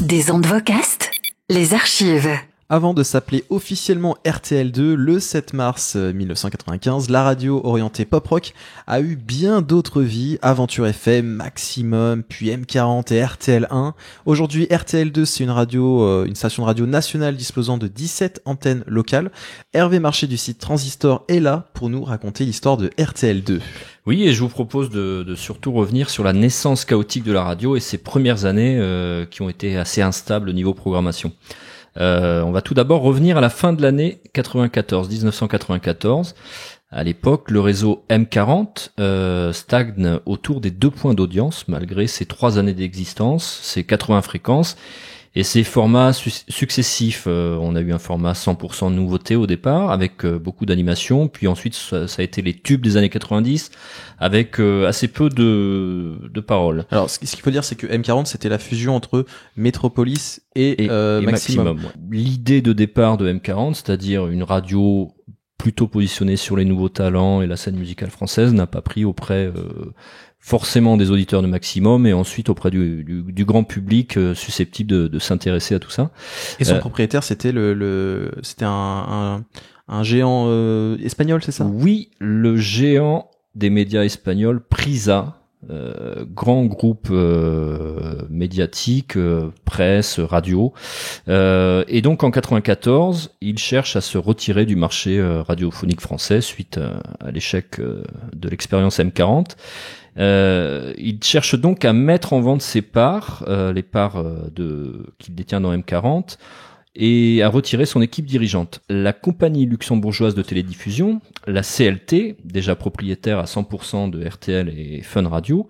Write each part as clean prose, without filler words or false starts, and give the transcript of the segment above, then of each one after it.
Des ondes vocastes, les archives. Avant de s'appeler officiellement RTL2, le 7 mars 1995, la radio orientée pop-rock a eu bien d'autres vies, Aventure FM, Maximum, puis M40 et RTL1. Aujourd'hui, RTL2, c'est une station de radio nationale disposant de 17 antennes locales. Hervé Marché du site Transistor est là pour nous raconter l'histoire de RTL2. Oui, et je vous propose de surtout revenir sur la naissance chaotique de la radio et ses premières années qui ont été assez instables au niveau programmation. On va tout d'abord revenir à la fin de l'année 1994. À l'époque, le réseau M40 stagne autour des 2 points d'audience, malgré ses 3 années d'existence, ses 80 fréquences et ses formats successifs. On a eu un format 100% nouveauté au départ, avec beaucoup d'animation, puis ensuite ça a été les tubes des années 90, avec assez peu de paroles. Alors ce qu'il faut dire, c'est que M40, c'était la fusion entre Metropolis et Maximum. L'idée de départ de M40, c'est-à-dire une radio plutôt positionnée sur les nouveaux talents et la scène musicale française, n'a pas pris auprès forcément des auditeurs de Maximum et ensuite auprès du grand public susceptible de s'intéresser à tout ça. Et son propriétaire, c'était c'était un géant espagnol, c'est ça? Oui, le géant des médias espagnols, Prisa. Grand groupe médiatique, presse, radio, et donc en 94, il cherche à se retirer du marché radiophonique français suite à l'échec de l'expérience M40. Il cherche donc à mettre en vente ses parts, les parts qu'il détient dans M40, et à retirer son équipe dirigeante. La compagnie luxembourgeoise de télédiffusion, la CLT, déjà propriétaire à 100% de RTL et Fun Radio,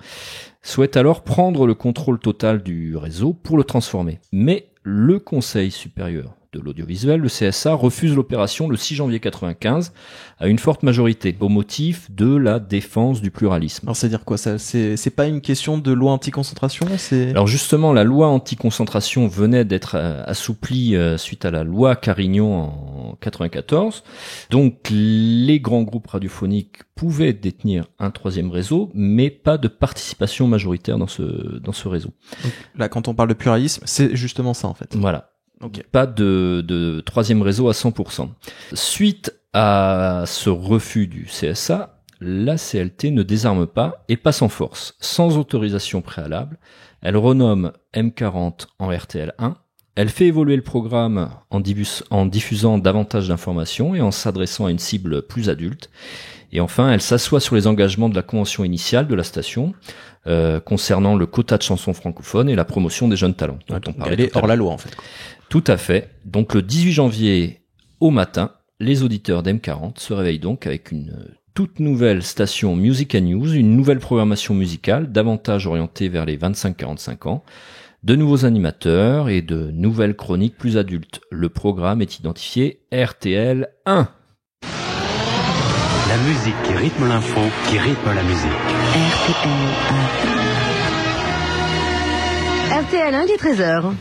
souhaite alors prendre le contrôle total du réseau pour le transformer. Mais le Conseil supérieur de l'audiovisuel, le CSA, refuse l'opération le 6 janvier 95 à une forte majorité, au motif de la défense du pluralisme. Alors c'est-à-dire quoi ça? C'est pas une question de loi anti-concentration? Alors justement, la loi anti-concentration venait d'être assouplie suite à la loi Carignon en 94. Donc les grands groupes radiophoniques pouvaient détenir un 3e réseau, mais pas de participation majoritaire dans ce réseau. Donc, là, quand on parle de pluralisme, c'est justement ça en fait. Voilà. Okay. Pas de 3e réseau à 100%. Suite à ce refus du CSA, la CLT ne désarme pas et passe en force. Sans autorisation préalable, elle renomme M40 en RTL1. Elle fait évoluer le programme en diffusant davantage d'informations et en s'adressant à une cible plus adulte. Et enfin, elle s'assoit sur les engagements de la convention initiale de la station concernant le quota de chansons francophones et la promotion des jeunes talents. Donc elle est hors la loi en fait. Tout à fait. Donc le 18 janvier au matin, les auditeurs d'M40 se réveillent donc avec une toute nouvelle station Music & News, une nouvelle programmation musicale davantage orientée vers les 25-45 ans, de nouveaux animateurs et de nouvelles chroniques plus adultes. Le programme est identifié RTL 1. La musique qui rythme l'info, qui rythme la musique. RTL 1 qui est 13h.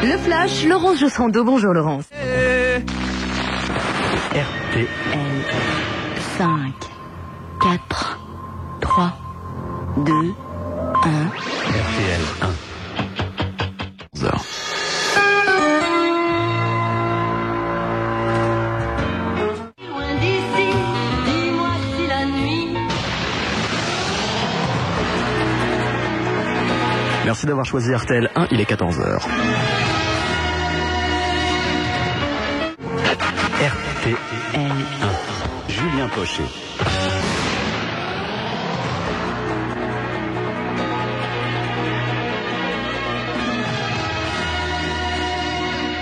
Le flash, Laurence Jossando. Bonjour Laurence. RTL 5, 4, 3, 2, 1. RTL 1. 11h. Merci d'avoir choisi RTL 1, il est 14h. RTL 1. Julien Pochet.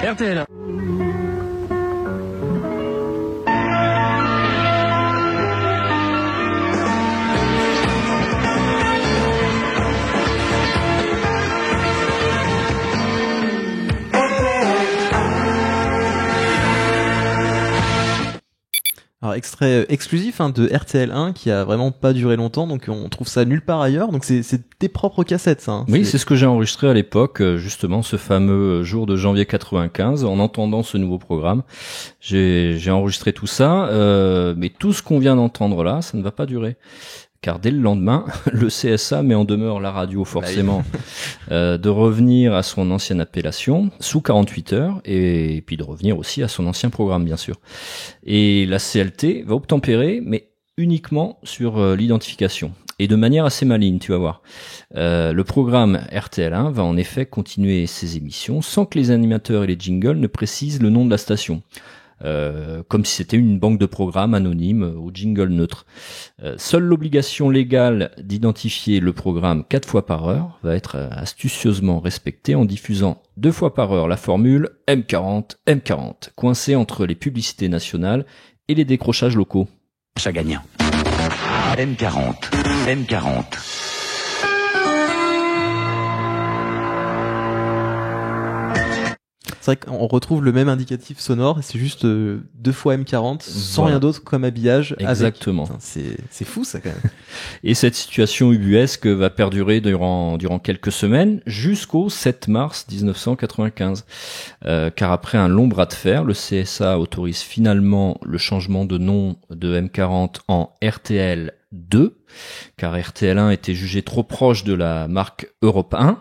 RTL 1. Alors extrait exclusif de RTL1 qui a vraiment pas duré longtemps, donc on trouve ça nulle part ailleurs, donc c'est tes propres cassettes ça. Oui, c'est ce que j'ai enregistré à l'époque, justement ce fameux jour de janvier 95, en entendant ce nouveau programme. J'ai enregistré tout ça, mais tout ce qu'on vient d'entendre là, ça ne va pas durer. car dès le lendemain, le CSA met en demeure la radio forcément de revenir à son ancienne appellation sous 48 heures et puis de revenir aussi à son ancien programme bien sûr. Et la CLT va obtempérer mais uniquement sur l'identification et de manière assez maligne, tu vas voir. Le programme RTL1 va en effet continuer ses émissions sans que les animateurs et les jingles ne précisent le nom de la station. Comme si c'était une banque de programmes anonyme au jingle neutre. Seule l'obligation légale d'identifier le programme 4 fois par heure va être astucieusement respectée en diffusant 2 fois par heure la formule M40, M40, coincée entre les publicités nationales et les décrochages locaux. Achat gagnant. M40, M40. C'est vrai qu'on retrouve le même indicatif sonore, c'est juste 2 fois M40, sans Voilà. rien d'autre comme habillage. Exactement. Enfin, c'est fou ça quand même. Et cette situation ubuesque va perdurer durant quelques semaines jusqu'au 7 mars 1995. Car après un long bras de fer, le CSA autorise finalement le changement de nom de M40 en RTL 2, car RTL1 était jugé trop proche de la marque Europe 1.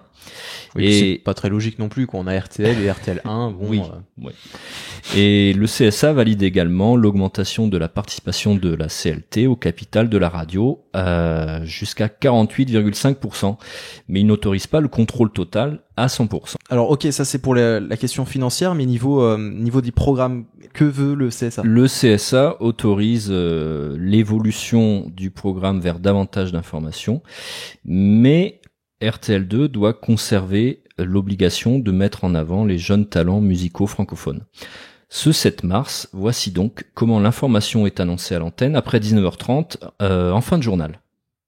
Oui, Et c'est pas très logique non plus qu'on a RTL et RTL1. Bon, oui. Et le CSA valide également l'augmentation de la participation de la CLT au capital de la radio jusqu'à 48,5%, mais il n'autorise pas le contrôle total à 100%. Alors ok, ça c'est pour la question financière, mais niveau des programmes, que veut le CSA? Le CSA autorise l'évolution du programme vers davantage d'informations, mais RTL2 doit conserver l'obligation de mettre en avant les jeunes talents musicaux francophones. Ce 7 mars, voici donc comment l'information est annoncée à l'antenne après 19h30 en fin de journal.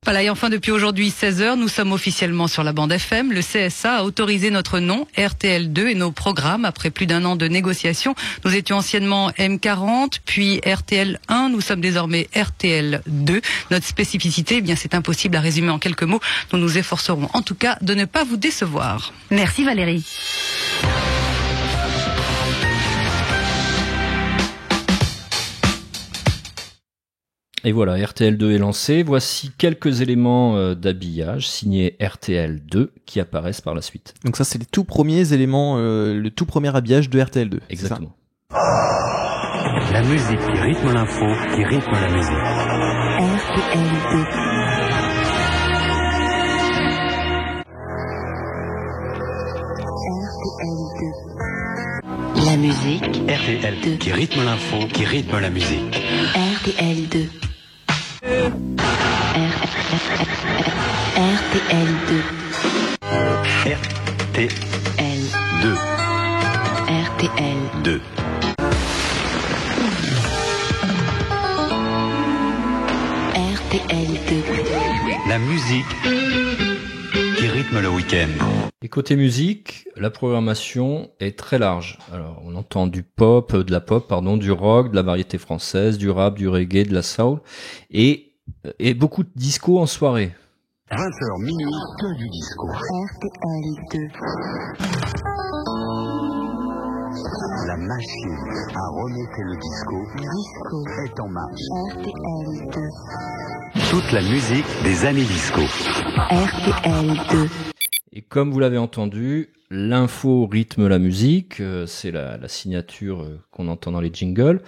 Voilà, et enfin depuis aujourd'hui 16h, nous sommes officiellement sur la bande FM. Le CSA a autorisé notre nom, RTL2, et nos programmes. Après plus d'un an de négociations, nous étions anciennement M40, puis RTL1, nous sommes désormais RTL2. Notre spécificité, eh bien c'est impossible à résumer en quelques mots. Nous nous efforcerons en tout cas de ne pas vous décevoir. Merci Valérie. Et voilà, RTL2 est lancé. Voici quelques éléments d'habillage signés RTL2 qui apparaissent par la suite. Donc ça c'est les tout premiers éléments, le tout premier habillage de RTL2. Exactement. La musique qui rythme l'info, qui rythme la musique. RTL2. RTL2. La musique. RTL qui rythme l'info, qui rythme la musique. RTL2. RTL2. RTL2. RTL2. RTL2. La musique qui rythme le week-end. Et côté musique, la programmation est très large. Alors, on entend du pop, du rock, de la variété française, du rap, du reggae, de la soul, et beaucoup de disco en soirée. 20h minuit, que du disco. RTL2. La machine à remonter le disco est en marche. RTL2. Toute la musique des années disco. RTL2. Et comme vous l'avez entendu, l'info rythme la musique, c'est la signature qu'on entend dans les jingles.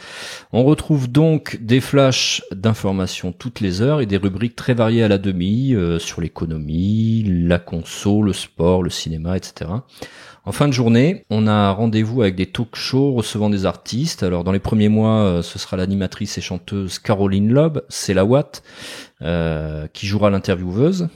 On retrouve donc des flashs d'informations toutes les heures et des rubriques très variées à la demi sur l'économie, la conso, le sport, le cinéma, etc. En fin de journée, on a rendez-vous avec des talk-shows recevant des artistes. Alors dans les premiers mois, ce sera l'animatrice et chanteuse Caroline Loeb, c'est la Watt, qui jouera l'intervieweuse.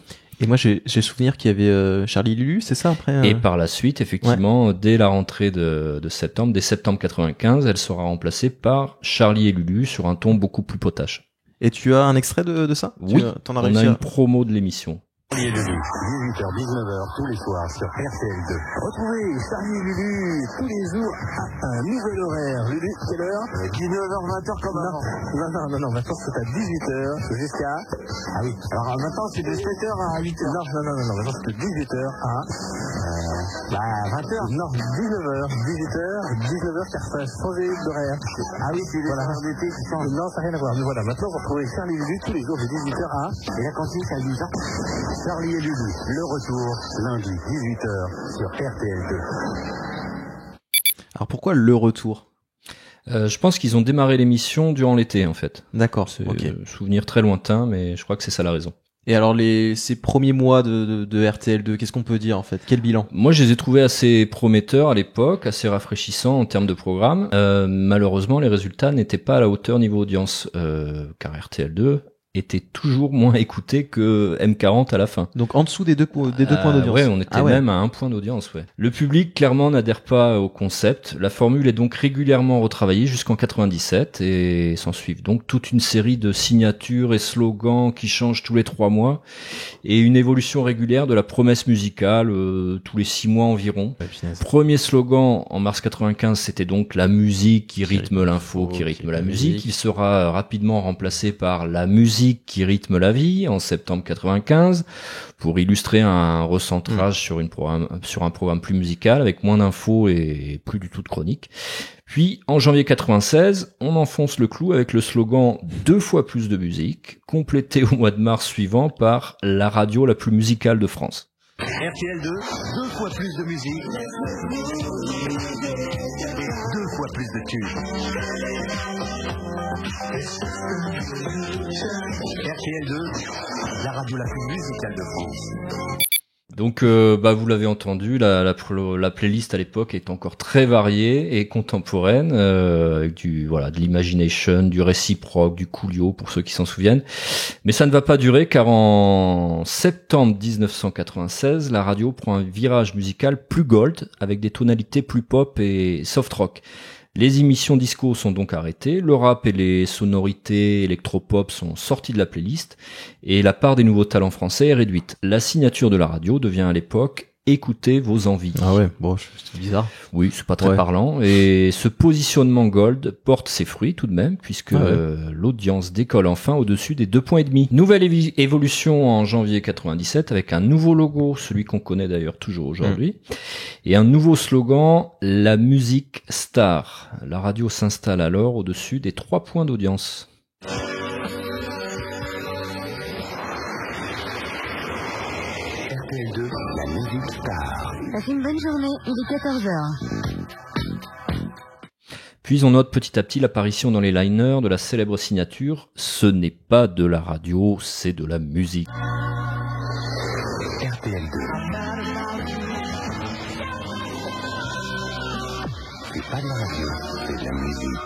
Et moi j'ai souvenir qu'il y avait Charlie et Lulu, c'est ça après Et par la suite, effectivement, dès la rentrée de septembre, dès septembre 95, elle sera remplacée par Charlie et Lulu sur un ton beaucoup plus potache. Et tu as un extrait de ça? Oui, T'en as on réussi a à... une promo de l'émission. Charlie et Lulu, 18h, 19h tous les soirs sur RTL2. Retrouvez Charlie et Lulu tous les jours à un nouvel horaire. Lulu, quelle heure 19h, 20h comme avant. Non, maintenant c'est à 18h jusqu'à... Ah oui, alors maintenant c'est de 7h à 8h. Non, maintenant c'est de 18h à... Bah, 20h. Non, 19h, 18h, 19h, car ça a changé d'horaire. Ah oui, c'est les horaires d'été qui changent. Non, ça n'a rien à voir. Mais voilà, maintenant, vous retrouvez Charlie et Lulu tous les jours de 18h à 1. Et la cantine, c'est à 10h. Charlie et Lulu, le retour, lundi, 18h, sur RTL2. Alors pourquoi le retour? Je pense qu'ils ont démarré l'émission durant l'été, en fait. D'accord, C'est ok. souvenir très lointain, mais je crois que c'est ça la raison. Et alors ces premiers mois de RTL2, qu'est-ce qu'on peut dire en fait? Quel bilan? Moi, je les ai trouvés assez prometteurs à l'époque, assez rafraîchissants en termes de programme. Malheureusement, les résultats n'étaient pas à la hauteur niveau audience, car RTL2 était toujours moins écouté que M40 à la fin. Donc en dessous des deux points d'audience. Ouais, on était même à 1 point d'audience, ouais. Le public, clairement, n'adhère pas au concept. La formule est donc régulièrement retravaillée jusqu'en 97 et s'en suivent donc toute une série de signatures et slogans qui changent tous les 3 mois et une évolution régulière de la promesse musicale tous les 6 mois environ. Premier slogan en mars 95, c'était donc la musique qui rythme l'info, qui rythme la musique. Il sera rapidement remplacé par la musique qui rythme la vie en septembre 95 pour illustrer un recentrage sur un programme plus musical avec moins d'infos et plus du tout de chroniques. Puis en janvier 96, on enfonce le clou avec le slogan 2 fois plus de musique, complété au mois de mars suivant par la radio la plus musicale de France. RTL2, 2 fois plus de musique, 2 fois plus de tubes. RTL2, la radio la plus musicale de France. Donc, vous l'avez entendu, la playlist à l'époque est encore très variée et contemporaine, avec de l'imagination, du réciproque, du coolio pour ceux qui s'en souviennent. Mais ça ne va pas durer car en septembre 1996, la radio prend un virage musical plus gold avec des tonalités plus pop et soft rock. Les émissions disco sont donc arrêtées, le rap et les sonorités électropop sont sortis de la playlist et la part des nouveaux talents français est réduite. La signature de la radio devient à l'époque « Écoutez vos envies ». Ah ouais, bon, c'est bizarre. Oui, c'est pas très parlant. Et ce positionnement gold porte ses fruits tout de même, puisque l'audience décolle enfin au-dessus des 2,5 points. Nouvelle évolution en janvier 97 avec un nouveau logo, celui qu'on connaît d'ailleurs toujours aujourd'hui, et un nouveau slogan, la musique star. La radio s'installe alors au-dessus des 3 points d'audience. RTL2, la musique star. Passez une bonne journée, il est 14h. Puis on note petit à petit l'apparition dans les liners de la célèbre signature « Ce n'est pas de la radio, c'est de la musique ». RTL2. C'est pas de la radio, c'est de la musique.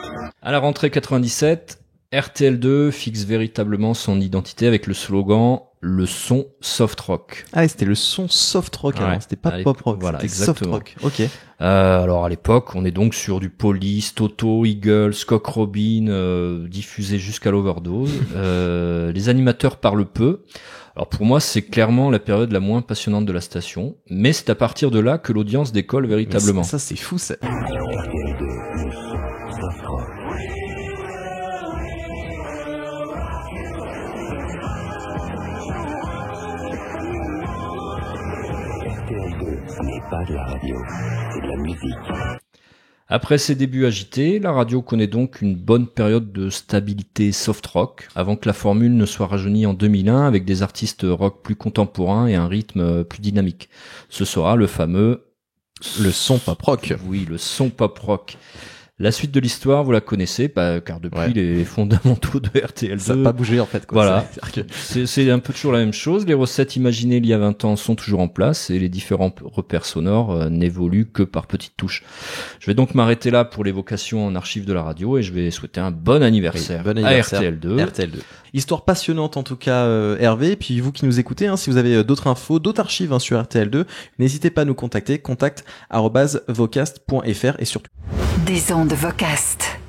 À la rentrée 97, RTL2 fixe véritablement son identité avec le slogan « Le son soft rock ». Ah, et c'était le son soft rock avant, c'était pas pop rock, voilà, c'était exactement. soft rock. Ok. Alors à l'époque, on est donc sur du Police, Toto, Eagles, Cock Robin, diffusé jusqu'à l'overdose. Les animateurs parlent peu. Alors pour moi, c'est clairement la période la moins passionnante de la station, mais c'est à partir de là que l'audience décolle véritablement. Ça c'est fou ça. RTL2, le son soft rock. RTL2 n'est pas de la radio, c'est de la musique. Après ses débuts agités, la radio connaît donc une bonne période de stabilité soft rock, avant que la formule ne soit rajeunie en 2001 avec des artistes rock plus contemporains et un rythme plus dynamique. Ce sera le fameux... Le son pop rock. Oui, le son pop rock. La suite de l'histoire, vous la connaissez, car depuis les fondamentaux de RTL2... Ça n'a pas bougé en fait. Voilà, c'est un peu toujours la même chose. Les recettes imaginées il y a 20 ans sont toujours en place et les différents repères sonores n'évoluent que par petites touches. Je vais donc m'arrêter là pour l'évocation en archive de la radio et je vais souhaiter un bon anniversaire, bon anniversaire à RTL2. Histoire passionnante en tout cas, Hervé. Et puis vous qui nous écoutez, si vous avez d'autres infos, d'autres archives sur RTL2, n'hésitez pas à nous contacter, contact@vocast.fr et surtout... Des ondes Vocast.